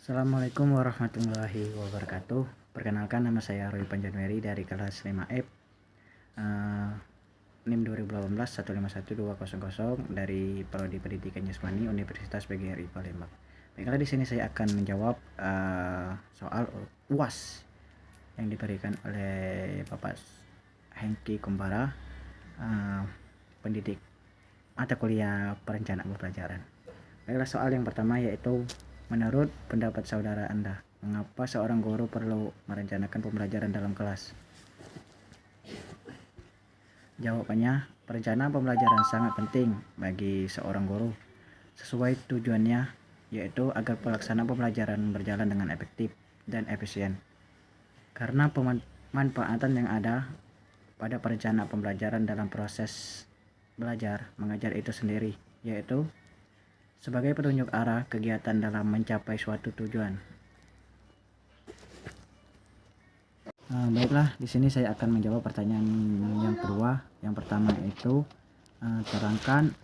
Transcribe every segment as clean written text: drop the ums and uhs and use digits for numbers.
Assalamualaikum warahmatullahi wabarakatuh. Perkenalkan, nama saya Roy Panjanweri dari kelas 5F, NIM 2018 151 200 dari Prodi Pendidikan Jasmani Universitas PGRI Palembang. Baiklah, di sini saya akan menjawab soal UAS yang diberikan oleh Bapak Hengki Kumbara, pendidik mata kuliah perencanaan pembelajaran. Baiklah, soal yang pertama yaitu, menurut pendapat saudara Anda, mengapa seorang guru perlu merencanakan pembelajaran dalam kelas? Jawabannya, perencanaan pembelajaran sangat penting bagi seorang guru sesuai tujuannya, yaitu agar pelaksanaan pembelajaran berjalan dengan efektif dan efisien. Karena pemanfaatan yang ada pada perencanaan pembelajaran dalam proses belajar mengajar itu sendiri, yaitu sebagai petunjuk arah kegiatan dalam mencapai suatu tujuan. Baiklah, di sini saya akan menjawab pertanyaan yang kedua. Yang pertama itu, terangkan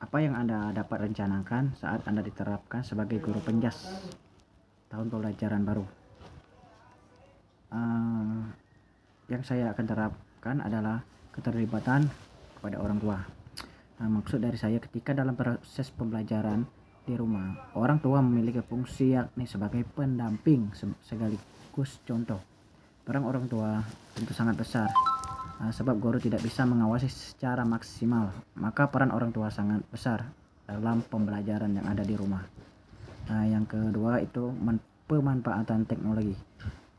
apa yang Anda dapat rencanakan saat Anda diterapkan sebagai guru penjas tahun pembelajaran baru. Yang saya akan terapkan adalah keterlibatan kepada orang tua. Maksud dari saya, ketika dalam proses pembelajaran di rumah, orang tua memiliki fungsi yakni sebagai pendamping sekaligus contoh. Peran orang tua tentu sangat besar, sebab guru tidak bisa mengawasi secara maksimal, maka peran orang tua sangat besar dalam pembelajaran yang ada di rumah. Yang kedua itu pemanfaatan teknologi.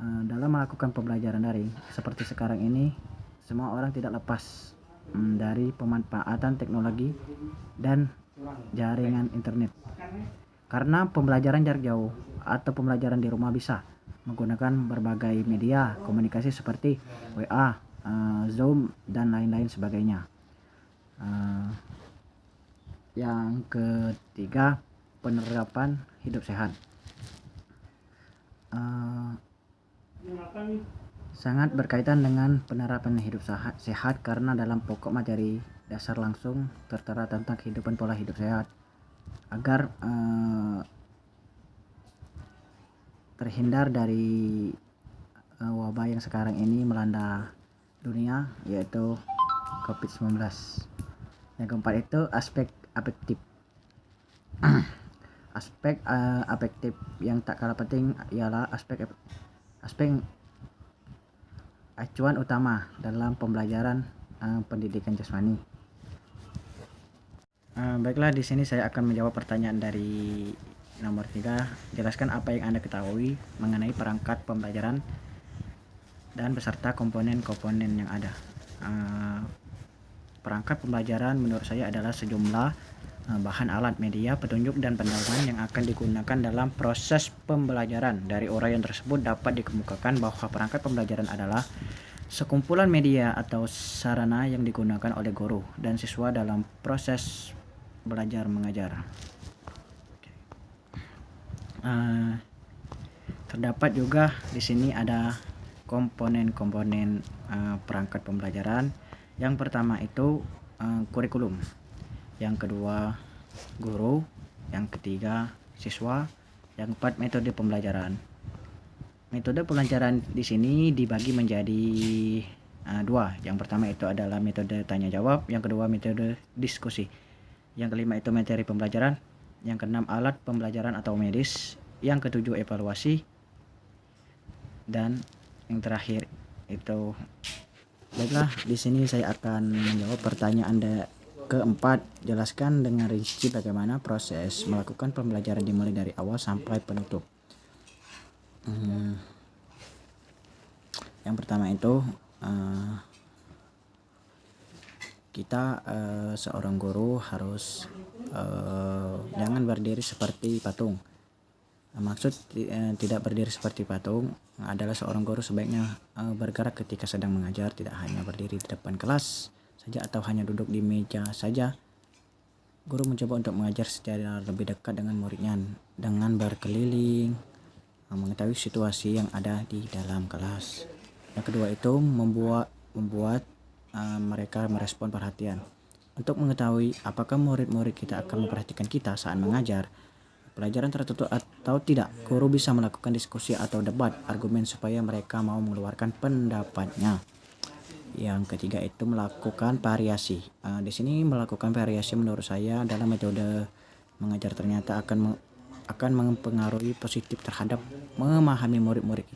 Dalam melakukan pembelajaran daring seperti sekarang ini, semua orang tidak lepas dari pemanfaatan teknologi dan jaringan internet. Karena pembelajaran jarak jauh atau pembelajaran di rumah bisa menggunakan berbagai media komunikasi seperti WA, Zoom, dan lain-lain sebagainya. Yang ketiga, penerapan hidup sehat. Sangat berkaitan dengan penerapan hidup sehat karena dalam pokok materi dasar langsung tertera tentang kehidupan pola hidup sehat agar terhindar dari wabah yang sekarang ini melanda dunia, yaitu COVID-19. Yang keempat itu aspek afektif. Aspek afektif yang tak kalah penting ialah aspek acuan utama dalam pembelajaran pendidikan jasmani. Baiklah, di sini saya akan menjawab pertanyaan dari nomor 3. Jelaskan apa yang Anda ketahui mengenai perangkat pembelajaran dan beserta komponen-komponen yang ada. Perangkat pembelajaran menurut saya adalah sejumlah bahan alat, media, petunjuk, dan pendalaman yang akan digunakan dalam proses pembelajaran. Dari uraian tersebut dapat dikemukakan bahwa perangkat pembelajaran adalah sekumpulan media atau sarana yang digunakan oleh guru dan siswa dalam proses belajar mengajar. Terdapat juga di sini ada komponen-komponen perangkat pembelajaran. Yang pertama itu kurikulum, yang kedua guru, yang ketiga siswa, yang keempat metode pembelajaran. Metode pembelajaran di sini dibagi menjadi dua. Yang pertama itu adalah metode tanya jawab, yang kedua metode diskusi, yang kelima itu materi pembelajaran, yang keenam alat pembelajaran atau medis, yang ketujuh evaluasi, dan yang terakhir itu. Baiklah, di sini saya akan menjawab pertanyaan keempat. Jelaskan dengan rinci bagaimana proses melakukan pembelajaran dimulai dari awal sampai penutup. Yang pertama itu kita seorang guru harus jangan berdiri seperti patung. Maksud tidak berdiri seperti patung adalah seorang guru sebaiknya bergerak ketika sedang mengajar, tidak hanya berdiri di depan kelas saja atau hanya duduk di meja saja. Guru mencoba untuk mengajar secara lebih dekat dengan muridnya dengan berkeliling, mengetahui situasi yang ada di dalam kelas. Yang kedua itu membuat mereka merespon perhatian. Untuk mengetahui apakah murid-murid kita akan memperhatikan kita saat mengajar, pelajaran tertutup atau tidak. Guru bisa melakukan diskusi atau debat argumen supaya mereka mau mengeluarkan pendapatnya. Yang ketiga itu melakukan variasi. Di sini melakukan variasi menurut saya adalah metode mengajar ternyata akan mempengaruhi positif terhadap memahami murid-murid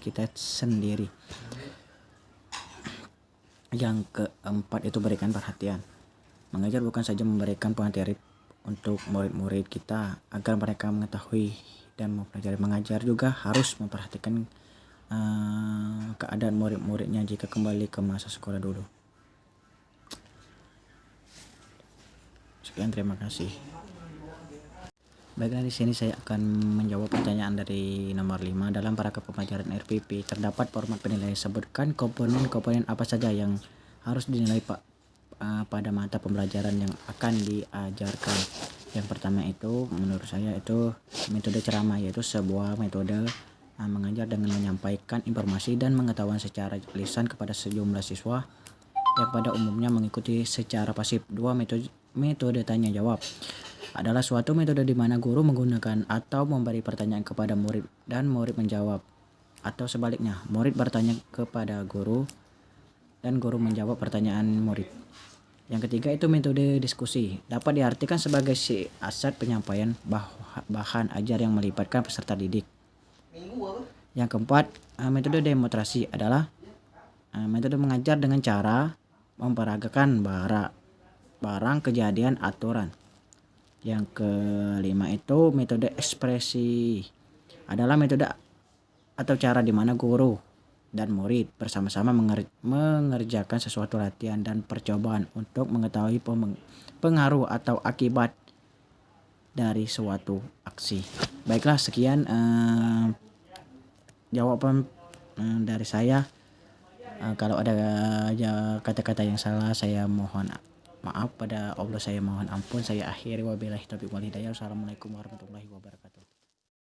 kita sendiri. Yang keempat itu berikan perhatian. Mengajar bukan saja memberikan materi untuk murid-murid kita agar mereka mengetahui dan mempelajari. Mengajar juga harus memperhatikan keadaan murid-muridnya jika kembali ke masa sekolah dulu. Sekian, terima kasih. Baiklah, di sini saya akan menjawab pertanyaan dari nomor 5. Dalam paragraf pembelajaran RPP terdapat format penilaian. Sebutkan komponen-komponen apa saja yang harus dinilai pada mata pembelajaran yang akan diajarkan. Yang pertama itu menurut saya itu metode ceramah, yaitu sebuah metode mengajar dengan menyampaikan informasi dan pengetahuan secara lisan kepada sejumlah siswa yang pada umumnya mengikuti secara pasif. 2. Metode tanya jawab adalah suatu metode di mana guru menggunakan atau memberi pertanyaan kepada murid dan murid menjawab, atau sebaliknya murid bertanya kepada guru dan guru menjawab pertanyaan murid. Yang ketiga itu metode diskusi, dapat diartikan sebagai siasat penyampaian bahan ajar yang melibatkan peserta didik. Yang keempat, metode demonstrasi adalah metode mengajar dengan cara memperagakan barang, kejadian, aturan. Yang kelima itu metode ekspresi, adalah metode atau cara di mana guru dan murid bersama-sama mengerjakan sesuatu latihan dan percobaan untuk mengetahui pengaruh atau akibat dari suatu aksi. Baiklah, sekian jawaban dari saya. Kalau ada kata-kata yang salah saya mohon maaf, pada Allah saya mohon ampun. Saya akhiri, wabillahi taufiq wal hidayah. Wassalamualaikum warahmatullahi wabarakatuh.